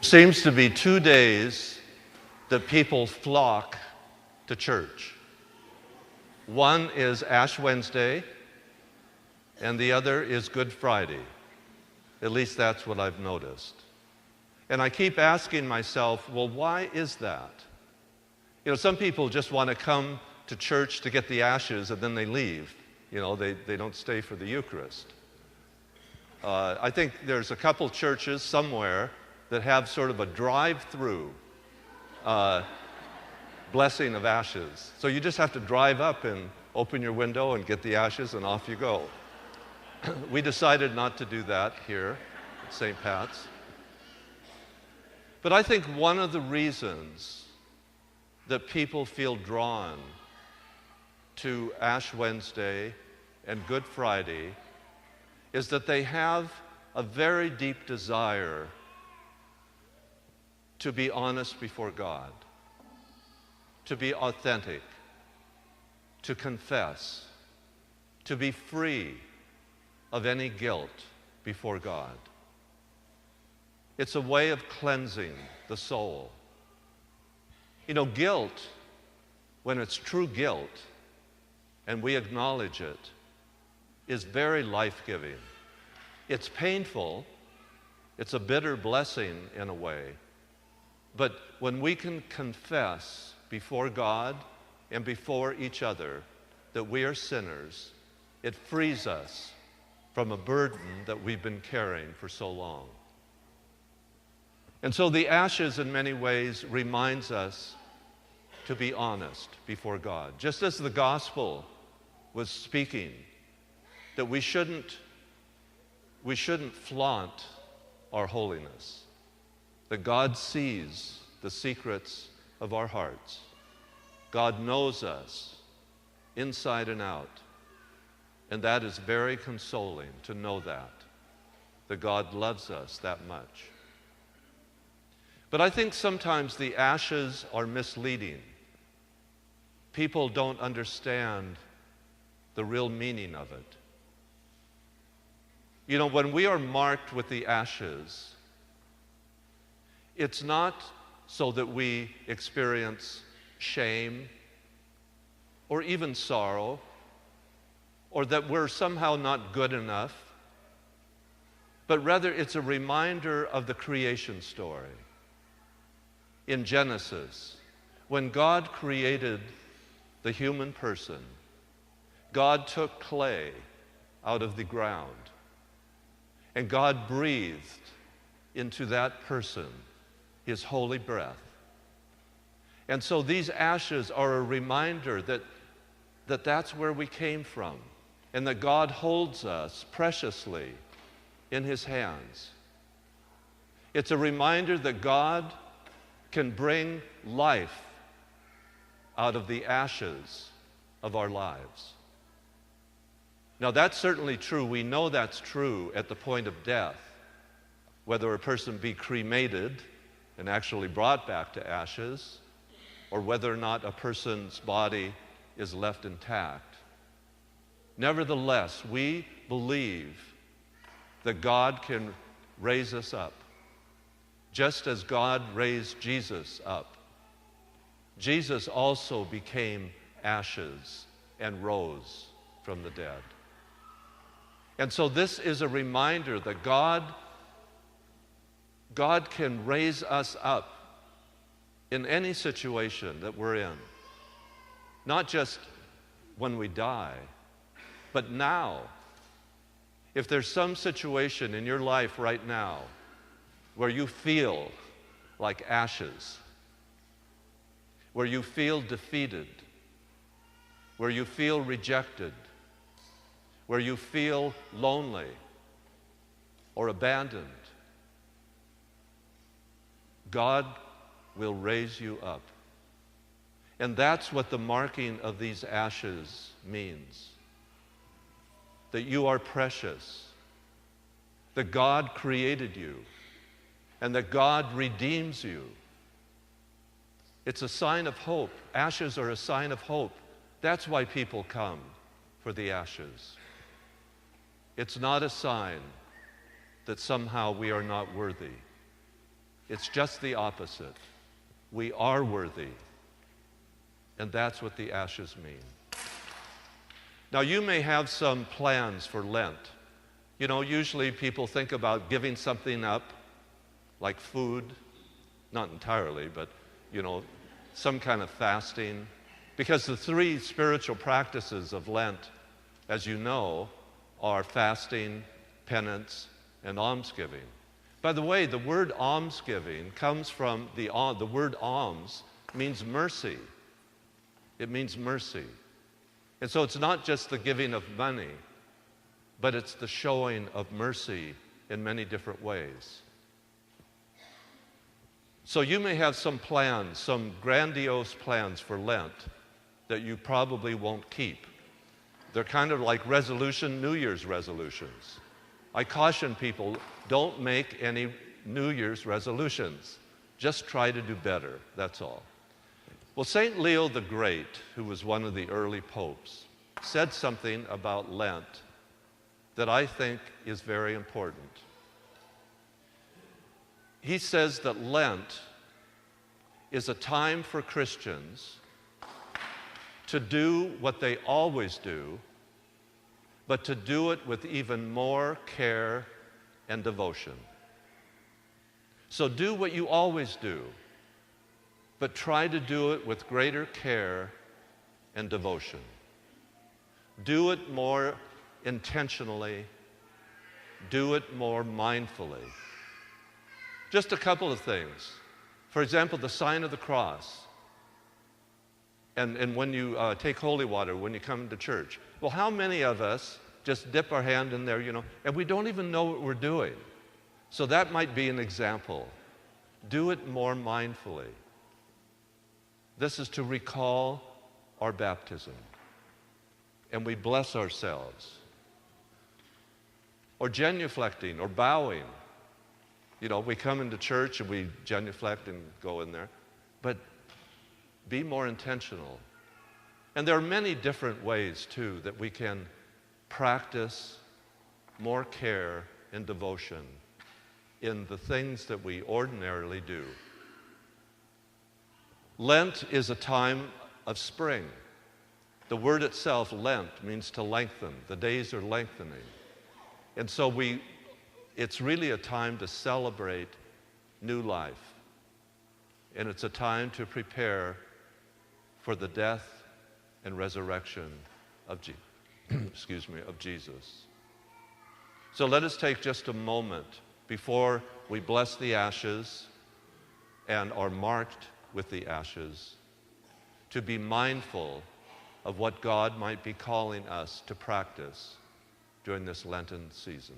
Seems to be 2 days that people flock to church. One is Ash Wednesday, and the other is Good Friday. At least that's what I've noticed. And I keep asking myself, well, why is that? You know, some people just want to come to church to get the ashes and then they leave. You know, they don't stay for the Eucharist. I think there's a couple churches somewhere that have sort of a drive-through blessing of ashes. So you just have to drive up and open your window and get the ashes and off you go. We decided not to do that here at St. Pat's. But I think one of the reasons that people feel drawn to Ash Wednesday and Good Friday is that they have a very deep desire to be honest before God, to be authentic, to confess, to be free of any guilt before God. It's a way of cleansing the soul. You know, guilt, when it's true guilt, and we acknowledge it, is very life-giving. It's painful, it's a bitter blessing in a way, but when we can confess before God and before each other that we are sinners, it frees us from a burden that we've been carrying for so long. And so the ashes, in many ways, reminds us to be honest before God. Just as the gospel was speaking, that we shouldn't flaunt our holiness, that God sees the secrets of our hearts. God knows us inside and out, and that is very consoling to know that God loves us that much. But I think sometimes the ashes are misleading. People don't understand the real meaning of it. You know, when we are marked with the ashes, it's not so that we experience shame or even sorrow or that we're somehow not good enough, but rather it's a reminder of the creation story. In Genesis, when God created the human person, God took clay out of the ground, and God breathed into that person His holy breath. And so these ashes are a reminder that that's where we came from, and that God holds us preciously in His hands. It's a reminder that God can bring life out of the ashes of our lives. Now, that's certainly true. We know that's true at the point of death, whether a person be cremated and actually brought back to ashes, or whether or not a person's body is left intact. Nevertheless, we believe that God can raise us up, just as God raised Jesus up. Jesus also became ashes and rose from the dead. And so this is a reminder that God can raise us up in any situation that we're in. Not just when we die, but now. If there's some situation in your life right now where you feel like ashes, where you feel defeated, where you feel rejected, where you feel lonely or abandoned, God will raise you up. And that's what the marking of these ashes means. That you are precious, that God created you, and that God redeems you. It's a sign of hope. Ashes are a sign of hope. That's why people come for the ashes. It's not a sign that somehow we are not worthy. It's just the opposite. We are worthy. And that's what the ashes mean. Now, you may have some plans for Lent. You know, usually people think about giving something up, like food, not entirely, but, you know, some kind of fasting. Because the three spiritual practices of Lent, as you know, are fasting, penance, and almsgiving. By the way, the word almsgiving comes from the word alms means mercy. It means mercy. And so it's not just the giving of money, but it's the showing of mercy in many different ways. So you may have some plans, some grandiose plans for Lent that you probably won't keep. They're kind of like New Year's resolutions. I caution people, don't make any New Year's resolutions. Just try to do better, that's all. Well, St. Leo the Great, who was one of the early popes, said something about Lent that I think is very important. He says that Lent is a time for Christians to do what they always do, but to do it with even more care and devotion. So do what you always do, but try to do it with greater care and devotion. Do it more intentionally. Do it more mindfully. Just a couple of things. For example, the sign of the cross. And when you take holy water, when you come to church. Well, how many of us just dip our hand in there, you know, and we don't even know what we're doing? So that might be an example. Do it more mindfully. This is to recall our baptism. And we bless ourselves. Or genuflecting, or bowing. You know, we come into church and we genuflect and go in there. But be more intentional. And there are many different ways, too, that we can practice more care and devotion in the things that we ordinarily do. Lent is a time of spring. The word itself, Lent, means to lengthen. The days are lengthening. And so it's really a time to celebrate new life. And it's a time to prepare for the death and resurrection of Jesus. So let us take just a moment before we bless the ashes and are marked with the ashes to be mindful of what God might be calling us to practice during this Lenten season.